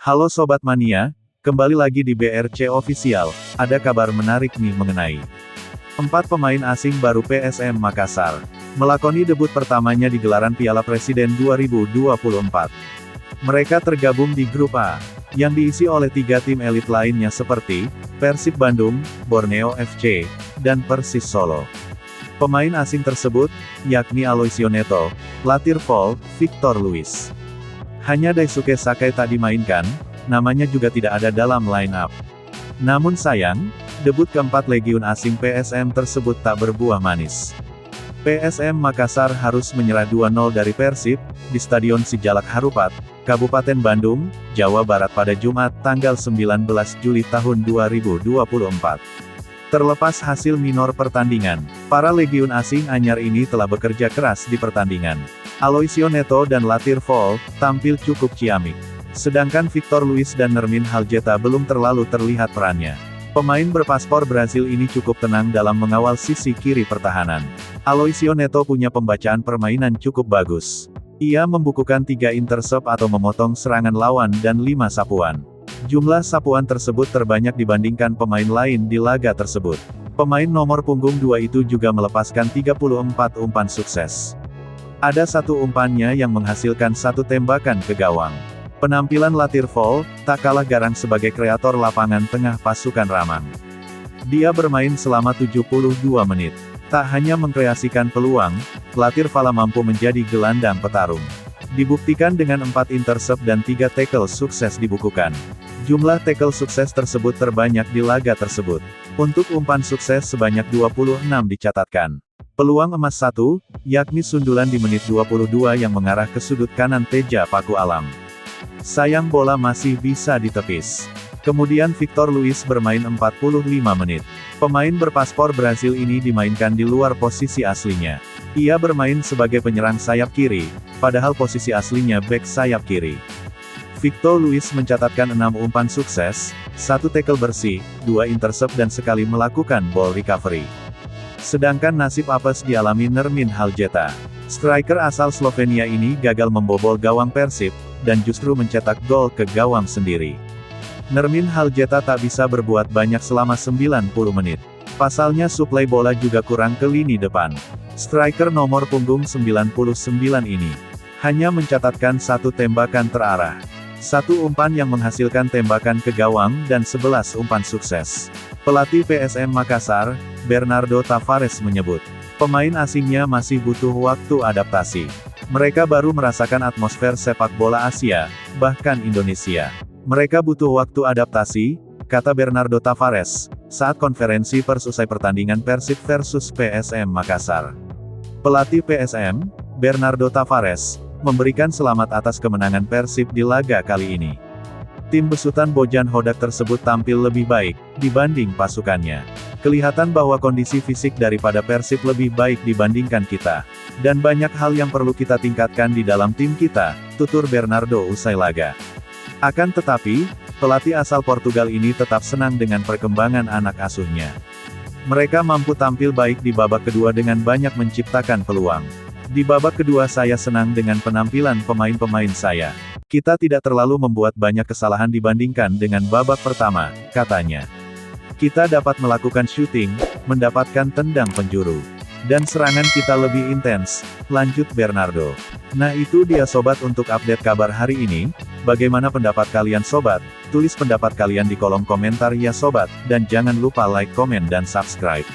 Halo Sobat Mania, kembali lagi di BRC Official. Ada kabar menarik nih mengenai 4 pemain asing baru PSM Makassar melakoni debut pertamanya di gelaran Piala Presiden 2024. Mereka tergabung di grup A, yang diisi oleh 3 tim elit lainnya seperti Persib Bandung, Borneo FC, dan Persis Solo. Pemain asing tersebut, yakni Aloisio Neto, Latir Fall, Victor Luis. Hanya Daisuke Sakai tak dimainkan, namanya juga tidak ada dalam line-up. Namun sayang, debut keempat legiun asing PSM tersebut tak berbuah manis. PSM Makassar harus menyerah 2-0 dari Persib, di Stadion Sijalak Harupat, Kabupaten Bandung, Jawa Barat pada Jumat, tanggal 19 Juli tahun 2024. Terlepas hasil minor pertandingan, para legiun asing anyar ini telah bekerja keras di pertandingan. Aloisio Neto dan Latir Fall tampil cukup ciamik. Sedangkan Victor Luis dan Nermin Haljeta belum terlalu terlihat perannya. Pemain berpaspor Brazil ini cukup tenang dalam mengawal sisi kiri pertahanan. Aloisio Neto punya pembacaan permainan cukup bagus. Ia membukukan 3 intercept atau memotong serangan lawan dan 5 sapuan. Jumlah sapuan tersebut terbanyak dibandingkan pemain lain di laga tersebut. Pemain nomor punggung 2 itu juga melepaskan 34 umpan sukses. Ada 1 umpannya yang menghasilkan 1 tembakan ke gawang. Penampilan Latir Fall tak kalah garang sebagai kreator lapangan tengah pasukan Ramang. Dia bermain selama 72 menit. Tak hanya mengkreasikan peluang, Latir Fall mampu menjadi gelandang petarung. Dibuktikan dengan 4 intercept dan 3 tackle sukses dibukukan. Jumlah tackle sukses tersebut terbanyak di laga tersebut. Untuk umpan sukses sebanyak 26 dicatatkan. Peluang emas 1, yakni sundulan di menit 22 yang mengarah ke sudut kanan Teja Paku Alam. Sayang bola masih bisa ditepis. Kemudian Victor Luis bermain 45 menit. Pemain berpaspor Brazil ini dimainkan di luar posisi aslinya. Ia bermain sebagai penyerang sayap kiri, padahal posisi aslinya bek sayap kiri. Victor Luis mencatatkan 6 umpan sukses, 1 tackle bersih, 2 intercept dan sekali melakukan ball recovery. Sedangkan nasib apes dialami Nermin Haljeta. Striker asal Slovenia ini gagal membobol gawang Persib, dan justru mencetak gol ke gawang sendiri. Nermin Haljeta tak bisa berbuat banyak selama 90 menit. Pasalnya suplai bola juga kurang ke lini depan. Striker nomor punggung 99 ini hanya mencatatkan 1 tembakan terarah, 1 umpan yang menghasilkan tembakan ke gawang dan 11 umpan sukses. Pelatih PSM Makassar, Bernardo Tavares menyebut, pemain asingnya masih butuh waktu adaptasi. Mereka baru merasakan atmosfer sepak bola Asia, bahkan Indonesia. Mereka butuh waktu adaptasi, kata Bernardo Tavares, saat konferensi pers usai pertandingan Persib versus PSM Makassar. Pelatih PSM, Bernardo Tavares, memberikan selamat atas kemenangan Persib di laga kali ini. Tim besutan Bojan Hodak tersebut tampil lebih baik dibanding pasukannya. Kelihatan bahwa kondisi fisik daripada Persib lebih baik dibandingkan kita. Dan banyak hal yang perlu kita tingkatkan di dalam tim kita, tutur Bernardo usai laga. Akan tetapi, pelatih asal Portugal ini tetap senang dengan perkembangan anak asuhnya. Mereka mampu tampil baik di babak kedua dengan banyak menciptakan peluang. Di babak kedua saya senang dengan penampilan pemain-pemain saya. Kita tidak terlalu membuat banyak kesalahan dibandingkan dengan babak pertama, katanya. Kita dapat melakukan shooting, mendapatkan tendang penjuru. Dan serangan kita lebih intens, lanjut Bernardo. Nah itu dia sobat untuk update kabar hari ini. Bagaimana pendapat kalian sobat? Tulis pendapat kalian di kolom komentar ya sobat, dan jangan lupa like, komen dan subscribe.